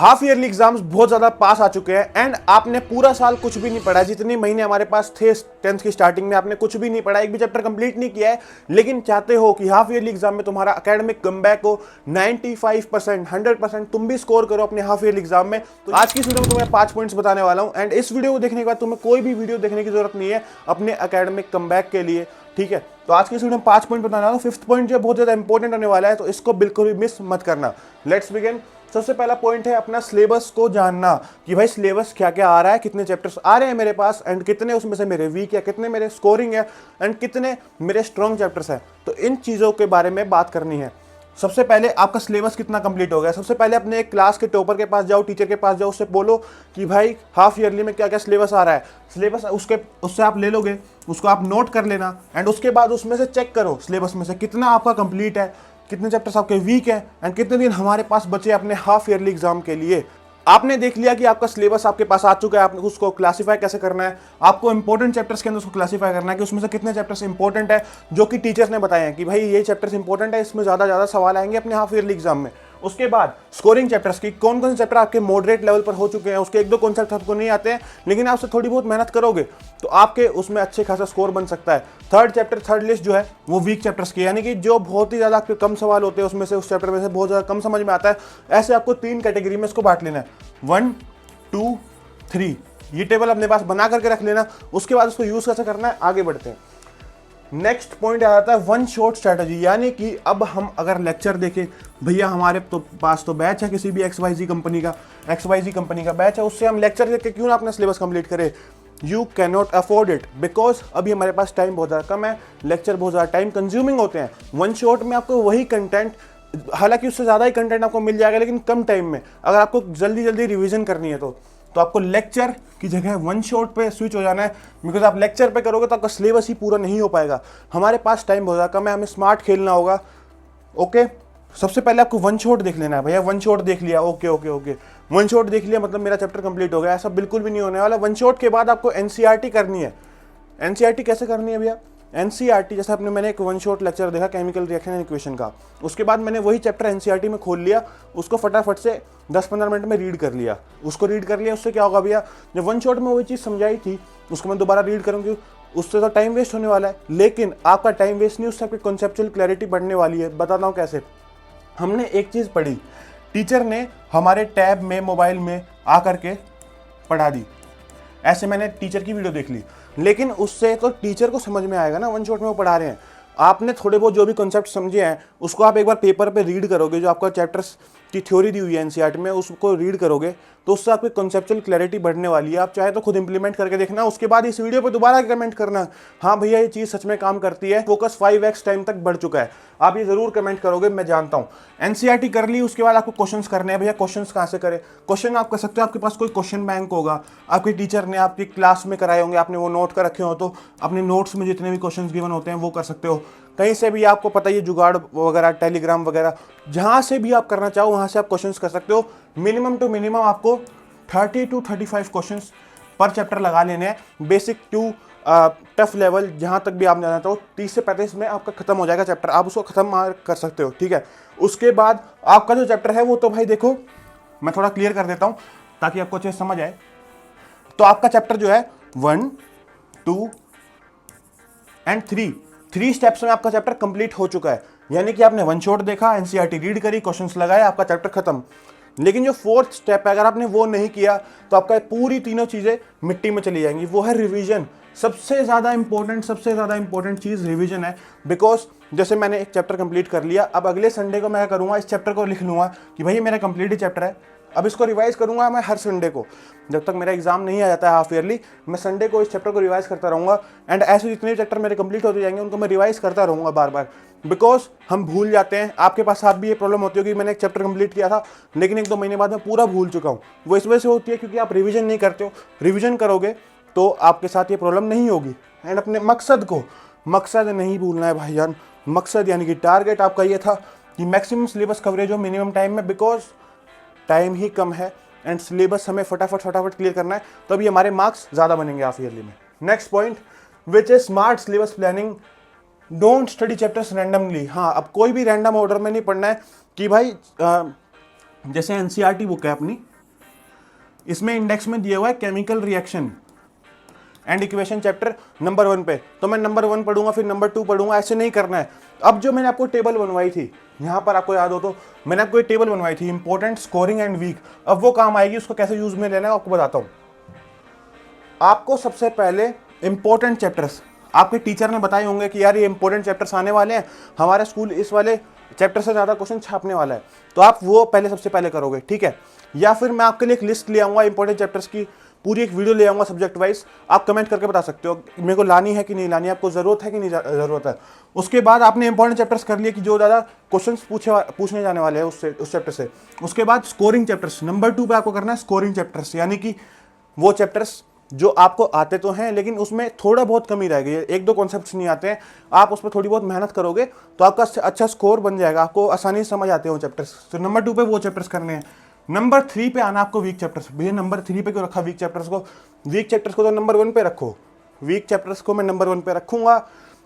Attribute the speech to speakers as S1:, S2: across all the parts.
S1: Half yearly exams बहुत ज़्यादा पास आ चुके हैं एंड आपने पूरा साल कुछ भी नहीं पढ़ा। जितने महीने हमारे पास थे 10th की स्टार्टिंग में आपने कुछ भी नहीं पढ़ा, एक भी चैप्टर कंप्लीट नहीं किया है, लेकिन चाहते हो कि हाफ ईयरली एग्जाम में तुम्हारा एकेडमिक कमबैक हो, 95%, 100% तुम भी स्कोर करो अपने हाफ ईयरली एग्जाम में। तो आज की इस वीडियो में तुम्हें 5 पॉइंट्स बताने वाला हूं एंड इस वीडियो को देखने के बाद तुम्हें कोई भी वीडियो देखने की जरूरत नहीं है अपने एकेडमिक कमबैक के लिए, ठीक है। तो आज की इस वीडियो में 5 पॉइंट बताने वाला हूं। 5th पॉइंट जो बहुत ज्यादा इंपॉर्टेंट होने वाला है, तो इसको बिल्कुल भी मिस मत करना। Let's begin. सबसे पहला पॉइंट है अपना सिलेबस को जानना कि भाई सिलेबस क्या क्या आ रहा है, कितने चैप्टर्स आ रहे हैं मेरे पास एंड कितने उसमें से मेरे वीक है, कितने मेरे स्कोरिंग है एंड कितने मेरे स्ट्रॉन्ग चैप्टर्स हैं। तो इन चीज़ों के बारे में बात करनी है। सबसे पहले आपका सिलेबस कितना कंप्लीट हो गया। सबसे पहले अपने एक क्लास के टॉपर के पास जाओ, टीचर के पास जाओ, उससे बोलो कि भाई हाफ ईयरली में क्या क्या सिलेबस आ रहा है। सिलेबस उससे आप ले लोगे, उसको आप नोट कर लेना एंड उसके बाद उसमें से चेक करो सिलेबस में से कितना आपका कंप्लीट है, कितने चैप्टर्स आपके वीक हैं एंड कितने दिन हमारे पास बचे अपने हाफ ईयरली एग्जाम के लिए। आपने देख लिया कि आपका सिलेबस आपके पास आ चुका है, आपने उसको क्लासीफाई कैसे करना है। आपको इंपॉर्टेंट चैप्टर्स के अंदर उसको क्लासीफाई करना है कि उसमें से कितने चैप्टर्स इंपॉर्टेंट है जो कि टीचर्स ने बताए हैं कि भाई ये चैप्टर्स इंपॉर्टेंट है, इसमें ज़्यादा सवाल आएंगे अपने हाफ ईयरली एग्जाम में। उसके बाद स्कोरिंग चैप्टर्स की कौन कौन से चैप्टर आपके मॉडरेट लेवल पर हो चुके हैं, उसके एक दो कॉन्सेप्ट आपको नहीं आते हैं लेकिन आपसे थोड़ी बहुत मेहनत करोगे तो आपके उसमें अच्छे खासा स्कोर बन सकता है। थर्ड लिस्ट जो है वो वीक चैप्टर्स की, यानी कि जो बहुत ही ज़्यादा आपके कम सवाल होते हैं उसमें से, उस चैप्टर में से बहुत ज़्यादा कम समझ में आता है। ऐसे आपको 3 कैटेगरी में इसको बांट लेना है, 1, 2, 3। ये टेबल अपने पास बना करके रख लेना। उसके बाद उसको यूज़ कैसे करना है आगे बढ़ते हैं। नेक्स्ट पॉइंट आ जाता है वन शॉट स्ट्रैटेजी, यानी कि अब हम अगर लेक्चर देखें, भैया हमारे तो पास तो बैच है किसी भी XYZ कंपनी का बैच है, उससे हम लेक्चर देख के क्यों ना अपना सिलेबस कंप्लीट करें। You can not afford it because अभी हमारे पास टाइम बहुत ज़्यादा कम है, लेक्चर बहुत ज़्यादा टाइम कंज्यूमिंग होते हैं। वन शॉट में आपको वही कंटेंट, हालांकि उससे ज़्यादा ही कंटेंट आपको मिल जाएगा लेकिन कम टाइम में, अगर आपको जल्दी रिवीजन करनी है तो आपको लेक्चर की जगह वन शॉट पे स्विच हो जाना है। बिकॉज आप लेक्चर पे करोगे तो आपका सिलेबस ही पूरा नहीं हो पाएगा। हमारे पास टाइम बहुत ज़्यादा कम है, हमें स्मार्ट खेलना होगा। ओके, सबसे पहले आपको वन शॉट देख लेना है। भैया वन शॉट देख लिया, ओके, वन शॉट देख लिया मतलब मेरा चैप्टर कंप्लीट हो गया, ऐसा बिल्कुल भी नहीं होने वाला। वन शॉट के बाद आपको NCERT करनी है। NCERT कैसे करनी है भैया? NCERT जैसे मैंने एक वन शॉट लेक्चर देखा केमिकल रिएक्शन एंड इक्वेशन का, उसके बाद मैंने वही चैप्टर NCERT में खोल लिया, उसको फटाफट से 10-15 मिनट में रीड कर लिया। उससे क्या होगा भैया, जब वन शॉट में वही चीज़ समझाई थी उसको मैं दोबारा रीड करूँगी, उससे तो टाइम वेस्ट होने वाला है। लेकिन आपका टाइम वेस्ट नहीं, उससे आपकी कॉन्सेप्चुअल क्लैरिटी बढ़ने वाली है। बताता हूँ कैसे। हमने एक चीज़ पढ़ी, टीचर ने हमारे टैब में मोबाइल में आकर के पढ़ा दी, ऐसे मैंने टीचर की वीडियो देख ली, लेकिन उससे तो टीचर को समझ में आएगा ना वन शॉट में वो पढ़ा रहे हैं। आपने थोड़े बहुत जो भी कॉन्सेप्ट समझे हैं उसको आप एक बार पेपर पे रीड करोगे, जो आपका चैप्टर्स की थ्योरी दी हुई है NCERT में उसको रीड करोगे तो उससे आपकी कॉन्सेप्चुअल क्लैरिटी बढ़ने वाली है। आप चाहे तो खुद इंप्लीमेंट करके देखना, उसके बाद इस वीडियो पे दोबारा कमेंट करना, हाँ भैया ये चीज़ सच में काम करती है, फोकस 5x टाइम तक बढ़ चुका है। आप ये जरूर कमेंट करोगे, मैं जानता हूँ। NCERT कर ली, उसके बाद आपको क्वेश्चंस करने हैं। भैया क्वेश्चंस कहाँ से करें? क्वेश्चन आप कर सकते हो, आपके पास कोई क्वेश्चन बैंक होगा, आपके टीचर ने आपकी क्लास में कराए होंगे, आपने वो नोट कर रखे हो तो अपने नोट्स में जितने भी क्वेश्चन गिवन होते हैं वो कर सकते हो। कहीं से भी आपको पता ही जुगाड़ वगैरह, टेलीग्राम वगैरह, जहाँ से भी आप करना चाहो वहाँ से आप क्वेश्चंस कर सकते हो। मिनिमम टू मिनिमम आपको 30 to 35 क्वेश्चंस पर चैप्टर लगा लेने हैं। बेसिक टू टफ लेवल जहाँ तक भी आप जाना चाहो, 30 से 35 में आपका खत्म हो जाएगा चैप्टर, आप उसको खत्म कर सकते हो, ठीक है। उसके बाद आपका जो चैप्टर है वो तो भाई देखो, मैं थोड़ा क्लियर कर देता हूँ ताकि आपको अच्छे से समझ आए। तो आपका चैप्टर जो है 1, 2 एंड 3 स्टेप्स में आपका चैप्टर कंप्लीट हो चुका है। यानी कि आपने वन शॉट देखा, NCERT रीड करी, क्वेश्चंस लगाए, आपका चैप्टर खत्म। लेकिन जो 4th स्टेप है अगर आपने वो नहीं किया तो आपका पूरी तीनों चीज़ें मिट्टी में चली जाएंगी। वो है रिवीजन। सबसे ज़्यादा इंपॉर्टेंट चीज़ रिवीजन है। बिकॉज जैसे मैंने एक चैप्टर कंप्लीट कर लिया, अब अगले संडे को मैं क्या करूँगा, इस चैप्टर को लिख लूँगा कि भाई मेरा कंप्लीट ही चैप्टर है, अब इसको रिवाइज करूंगा मैं हर संडे को। जब तक मेरा एग्जाम नहीं आ जाता है हाफ ईयरली, मैं संडे को इस चैप्टर को रिवाइज करता रहूँगा एंड ऐसे जितने चैप्टर मेरे कंप्लीट होते जाएंगे उनको मैं रिवाइज करता रहूँगा बार बार। बिकॉज हम भूल जाते हैं, आपके पास भी ये प्रॉब्लम होती होगी, मैंने एक चैप्टर कंप्लीट किया था लेकिन 1-2 महीने बाद मैं पूरा भूल चुका हूँ। वो इस वजह से होती है क्योंकि आप रिविजन नहीं करते हो। रिविजन करोगे तो आपके साथ ये प्रॉब्लम नहीं होगी। एंड अपने मकसद नहीं भूलना है भाईजान। मकसद यानी कि टारगेट आपका ये था कि मैक्सिमम सिलेबस कवरेज हो मिनिमम टाइम में, बिकॉज टाइम ही कम है एंड सिलेबस हमें फटाफट क्लियर करना है, तभी हमारे मार्क्स ज़्यादा बनेंगे हाफ ईयरली में। Next point which is smart syllabus planning. Don't study chapters randomly. हाँ, अब कोई भी रैंडम ऑर्डर में नहीं पढ़ना है कि भाई जैसे NCERT बुक है अपनी, इसमें इंडेक्स में दिया हुआ है chemical reaction and equation chapter number 1 पे, तो मैं नंबर 1 पढ़ूंगा फिर नंबर 2 पढ़ूंगा, ऐसे नहीं करना है। अब जो मैंने आपको टेबल बनवाई थी, यहाँ पर आपको याद हो तो मैंने आपको एक टेबल बनवाई थी इंपॉर्टेंट, स्कोरिंग एंड वीक, अब वो काम आएगी, उसको कैसे यूज में लेना है आपको बताता हूँ। आपको सबसे पहले इंपॉर्टेंट चैप्टर्स, आपके टीचर ने बताए होंगे कि यार ये इंपॉर्टेंट चैप्टर्स आने वाले हैं, हमारा स्कूल इस वाले चैप्टर से ज़्यादा क्वेश्चन छापने वाला है, तो आप वो पहले सबसे पहले करोगे, ठीक है। या फिर मैं आपके लिए एक लिस्ट ले आऊँगा इंपॉर्टेंट चैप्टर्स की, पूरी एक वीडियो ले आऊँगा सब्जेक्ट वाइज, आप कमेंट करके बता सकते हो मेरे को लानी है कि नहीं लानी है, आपको ज़रूरत है कि नहीं ज़रूरत है। उसके बाद आपने इंपॉर्टेंट चैप्टर्स कर लिए कि जो ज़्यादा क्वेश्चन पूछने जाने वाले हैं उस चैप्टर से। उसके बाद स्कोरिंग चैप्टर्स, नंबर 2 पे आपको करना है स्कोरिंग चैप्टर्स, यानी कि वो चैप्टर्स जो आपको आते तो हैं लेकिन उसमें थोड़ा बहुत कमी रह गई है, एक दो कॉन्सेप्ट्स नहीं आते हैं, आप उस पर थोड़ी बहुत मेहनत करोगे तो आपका अच्छा स्कोर बन जाएगा, आपको आसानी से समझ आते हैं वो चैप्टर्स। तो नंबर 2 पे वो चैप्टर्स करने हैं। नंबर 3 पे आना आपको वीक चैप्टर्स। भैया नंबर 3 पे क्यों रखा वीक चैप्टर्स को? वीक चैप्टर्स को तो नंबर 1 पे रखो, वीक चैप्टर्स को मैं नंबर 1 पे रखूंगा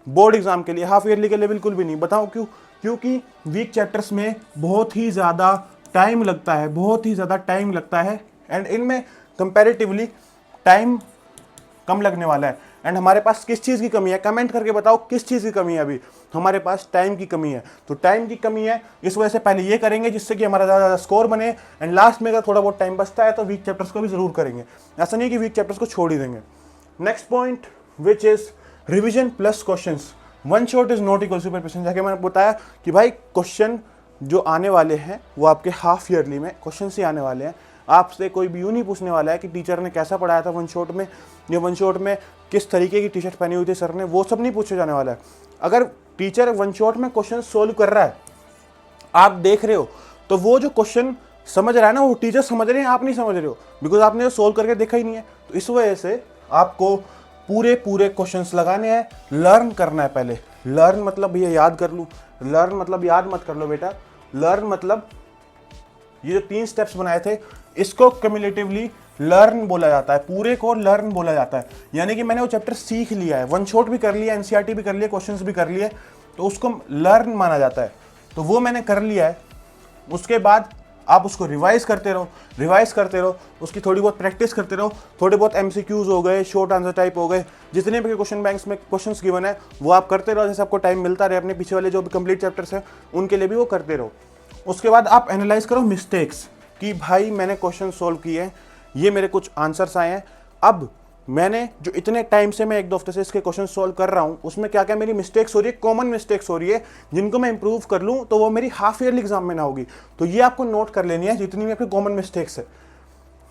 S1: बोर्ड एग्जाम के लिए, हाफ ईयरली के लिए बिल्कुल भी नहीं। बताओ क्यों? क्योंकि वीक चैप्टर्स में बहुत ही ज़्यादा टाइम लगता है, बहुत ही ज़्यादा टाइम लगता है, एंड इनमें कंपैरेटिवली टाइम कम लगने वाला है। एंड हमारे पास किस चीज़ की कमी है? कमेंट करके बताओ किस चीज़ की कमी है। अभी हमारे पास टाइम की कमी है, तो टाइम की कमी है, इस वजह से पहले ये करेंगे जिससे कि हमारा ज़्यादा स्कोर बने, एंड लास्ट में अगर थोड़ा बहुत टाइम बचता है तो वीक चैप्टर्स को भी ज़रूर करेंगे, ऐसा नहीं कि वीक चैप्टर्स को छोड़ ही देंगे। Next point which is revision plus questions. One shot is not equal to preparation. जाके मैंने बताया कि भाई क्वेश्चन जो आने वाले हैं वो आपके हाफ ईयरली में क्वेश्चन ही आने वाले हैं, आपसे कोई भी यूँ नहीं पूछने वाला है कि टीचर ने कैसा पढ़ाया था वन शॉट में, या वन शॉट में किस तरीके की टी शर्ट पहनी हुई थी सर ने, वो सब नहीं पूछे जाने वाला है। अगर टीचर वन शॉट में क्वेश्चन सोल्व कर रहा है, आप देख रहे हो, तो वो जो क्वेश्चन समझ रहा है ना, वो टीचर समझ रहे हैं, आप नहीं समझ रहे हो, बिकॉज आपने सोल्व करके देखा ही नहीं है। तो इस वजह से आपको पूरे क्वेश्चंस लगाने हैं, लर्न करना है पहले। लर्न मतलब भैया याद कर लूँ, लर्न मतलब याद मत कर लो बेटा, लर्न मतलब ये जो 3 स्टेप्स बनाए थे इसको क्यूमुलेटिवली लर्न बोला जाता है, पूरे को लर्न बोला जाता है। यानी कि मैंने वो चैप्टर सीख लिया है, वन शॉट भी कर लिया, एनसीईआरटी भी कर लिया, क्वेश्चंस भी कर लिए, तो उसको लर्न माना जाता है। तो वो मैंने कर लिया है। उसके बाद आप उसको रिवाइज करते रहो, उसकी थोड़ी बहुत प्रैक्टिस करते रहो, थोड़े बहुत एमसीक्यूज हो गए, शॉर्ट आंसर टाइप हो गए, जितने भी क्वेश्चन बैंक्स में क्वेश्चंस गिवन है वो आप करते रहो, जैसे आपको टाइम मिलता रहे। अपने पीछे वाले जो भी कंप्लीट चैप्टर्स हैं उनके लिए भी वो करते रहो। उसके बाद आप एनालाइज करो मिस्टेक्स, कि भाई मैंने क्वेश्चन सोल्व किए हैं, ये मेरे कुछ आंसर्स आए हैं, अब मैंने जो इतने टाइम से मैं 1-2 हफ्ते से इसके क्वेश्चन सोल्व कर रहा हूँ, उसमें क्या क्या मेरी मिस्टेक्स हो रही है, कॉमन मिस्टेक्स हो रही है, जिनको मैं इंप्रूव कर लूँ तो वो मेरी हाफ ईयरली एग्जाम में ना होगी। तो ये आपको नोट कर लेनी है जितनी भी आपकी कॉमन मिस्टेक्स है।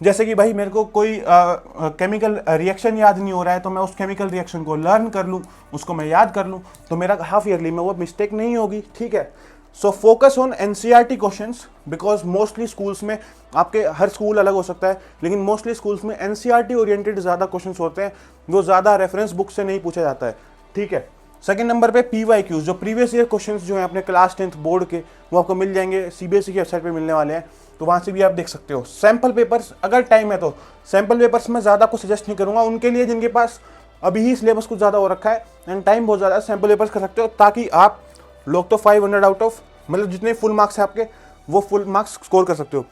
S1: जैसे कि भाई मेरे को कोई केमिकल रिएक्शन याद नहीं हो रहा है, तो मैं उस केमिकल रिएक्शन को लर्न कर लूँ, उसको मैं याद कर लूँ, तो मेरा हाफ ईयरली में वो मिस्टेक नहीं होगी, ठीक है। So focus on NCERT questions, because mostly schools में, आपके हर स्कूल अलग हो सकता है, लेकिन मोस्टली स्कूल्स में एनसीईआरटी ओरिएंटेड ज़्यादा क्वेश्चंस होते हैं, वो ज़्यादा रेफरेंस बुक से नहीं पूछा जाता है, ठीक है। सेकंड नंबर पे पीवाईक्यूज, जो प्रीवियस ईयर क्वेश्चंस जो हैं अपने क्लास 10th बोर्ड के, वो आपको मिल जाएंगे, सीबीएसई की वेबसाइट पे मिलने वाले हैं, तो वहाँ से भी आप देख सकते हो। सैम्पल पेपर्स, अगर टाइम है तो सैम्पल पेपर्स मैं ज़्यादा को सजेस्ट नहीं करूँगा, उनके लिए जिनके पास अभी ही सिलेबस कुछ ज़्यादा हो रखा है एंड टाइम बहुत ज़्यादा है, सैम्पल पेपर्स कर सकते हो, ताकि आप लोग तो 500 आउट ऑफ, मतलब जितने फुल मार्क्स हैं आपके, वो फुल मार्क्स स्कोर कर सकते हो।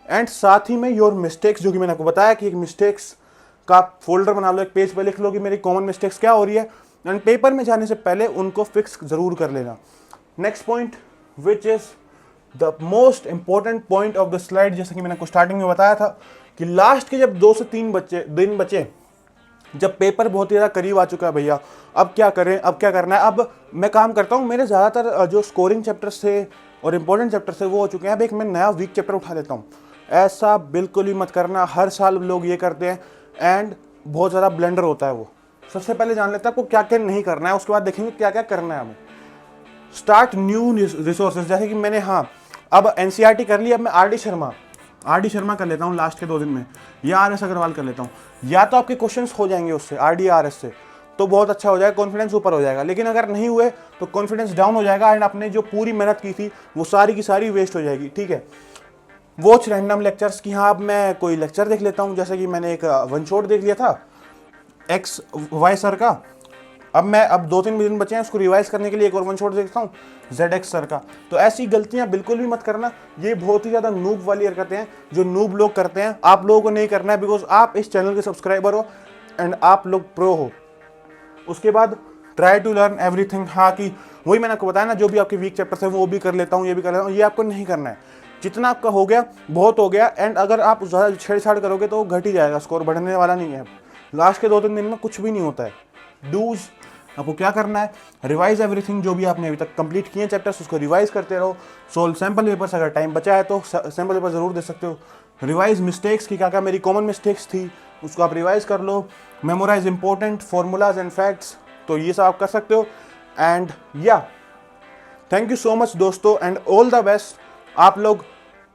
S1: एंड साथ ही में योर मिस्टेक्स, जो कि मैंने आपको बताया कि एक मिस्टेक्स का फोल्डर बना लो, एक पेज पे लिख लो कि मेरी कॉमन मिस्टेक्स क्या हो रही है, एंड पेपर में जाने से पहले उनको फिक्स जरूर कर लेना। Next point which is the most important point of the slide, जैसे कि मैंने आपको स्टार्टिंग में बताया था कि लास्ट के जब 2 से 3 दिन बचे, जब पेपर बहुत ही ज़्यादा करीब आ चुका है भैया, अब क्या करें, अब क्या करना है, अब मैं काम करता हूँ, मेरे ज़्यादातर जो स्कोरिंग चैप्टर्स थे और इंपॉर्टेंट चैप्टर्स थे वो हो चुके हैं, अब एक मैं नया वीक चैप्टर उठा लेता हूँ। ऐसा बिल्कुल ही मत करना, हर साल लोग ये करते हैं एंड बहुत ज़्यादा ब्लंडर होता है वो। सबसे पहले जान लेते हैं आपको क्या क्या नहीं करना है, उसके बाद देखेंगे क्या क्या करना है हमें। स्टार्ट न्यू रिसोर्सेज, जैसे कि मैंने अब एनसीईआरटी कर ली, अब मैं आर डी शर्मा कर लेता हूँ लास्ट के 2 दिन में, या आर एस अग्रवाल कर लेता हूँ, या तो आपके क्वेश्चंस हो जाएंगे उससे, आर डी आर एस से, तो बहुत अच्छा हो जाएगा, कॉन्फिडेंस ऊपर हो जाएगा। लेकिन अगर नहीं हुए तो कॉन्फिडेंस डाउन हो जाएगा एंड आपने जो पूरी मेहनत की थी वो सारी की सारी वेस्ट हो जाएगी, ठीक है। वॉच रैंडम लेक्चर्स की, हाँ अब मैं कोई लेक्चर देख लेता हूँ, जैसे कि मैंने एक वन शॉट देख लिया था XY सर का, अब 2-3 दिन बचे हैं, उसको रिवाइज करने के लिए एक और वन शॉट देखता हूँ ZX सर का। तो ऐसी गलतियां बिल्कुल भी मत करना, ये बहुत ही ज़्यादा नूब वाली हरकतें हैं जो नूब लोग करते हैं। आप लोगों को नहीं करना है, बिकॉज आप इस चैनल के सब्सक्राइबर हो एंड आप लोग प्रो हो। उसके बाद ट्राई टू लर्न एवरीथिंग। हाँ, कि वही मैंने आपको बताया ना, जो भी आपके वीक चैप्टर्स हैं वो भी कर लेता हूँ, ये भी कर लेता हूँ, ये आपको नहीं करना है। जितना आपका हो गया बहुत हो गया, एंड अगर आप ज़्यादा छेड़छाड़ करोगे तो घट ही जाएगा, स्कोर बढ़ने वाला नहीं है। लास्ट के 2-3 दिन में कुछ भी नहीं होता है। डूज आपको क्या करना है, रिवाइज एवरीथिंग, जो भी आपने अभी तक कंप्लीट किए चैप्टर्स उसको रिवाइज करते रहो। सोल्व सैम्पल पेपर्स, अगर टाइम बचा है तो सैम्पल पेपर ज़रूर दे सकते हो। रिवाइज मिस्टेक्स की, क्या क्या मेरी कॉमन मिस्टेक्स थी उसको आप रिवाइज कर लो। Memorise important formulas and facts, तो ये सब आप कर सकते हो। एंड या थैंक यू सो मच दोस्तों, एंड ऑल द बेस्ट। आप लोग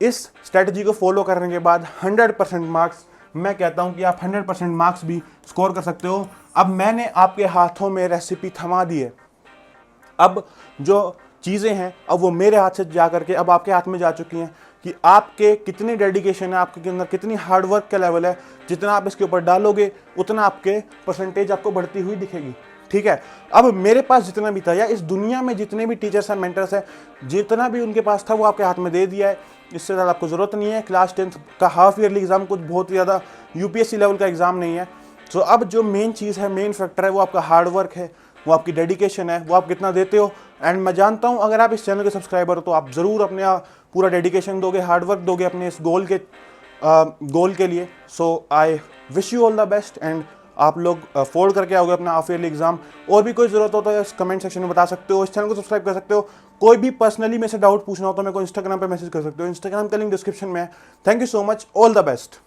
S1: इस स्ट्रेटजी को फॉलो करने के बाद 100% मार्क्स, मैं कहता हूं कि आप 100% मार्क्स भी स्कोर कर सकते हो। अब मैंने आपके हाथों में रेसिपी थमा दी है, अब जो चीज़ें हैं अब वो मेरे हाथ से जा करके अब आपके हाथ में जा चुकी हैं कि आपके कितनी डेडिकेशन है, आपके अंदर कितनी हार्डवर्क का लेवल है। जितना आप इसके ऊपर डालोगे उतना आपके परसेंटेज आपको बढ़ती हुई दिखेगी, ठीक है। अब मेरे पास जितना भी था, या इस दुनिया में जितने भी टीचर्स हैं, मेंटर्स हैं, जितना भी उनके पास था वो आपके हाथ में दे दिया है। इससे ज़्यादा आपको ज़रूरत नहीं है। क्लास 10th का हाफ ईयरली एग्जाम कुछ बहुत ज़्यादा UPSC लेवल का एग्जाम नहीं है। सो अब जो मेन चीज़ है, मेन फैक्टर है, वो आपका हार्डवर्क है, वो आपकी डेडिकेशन है, वो आप कितना देते हो। एंड मैं जानता हूँ अगर आप इस चैनल के सब्सक्राइबर हो तो आप ज़रूर अपने पूरा डेडिकेशन दोगे, हार्डवर्क दोगे अपने इस गोल के लिए। So I wish you all the best, and आप लोग फोल्ड करके आओगे अपना हाफ ईयरली एग्जाम। और भी कोई ज़रूरत हो तो इस कमेंट सेक्शन में बता सकते हो, इस चैनल को सब्सक्राइब कर सकते हो। कोई भी पर्सनली मेरे से डाउट पूछना हो तो मेरे को इंस्टाग्राम पे मैसेज कर सकते हो, इंस्टाग्राम का लिंक डिस्क्रिप्शन में है। Thank you so much, all the best.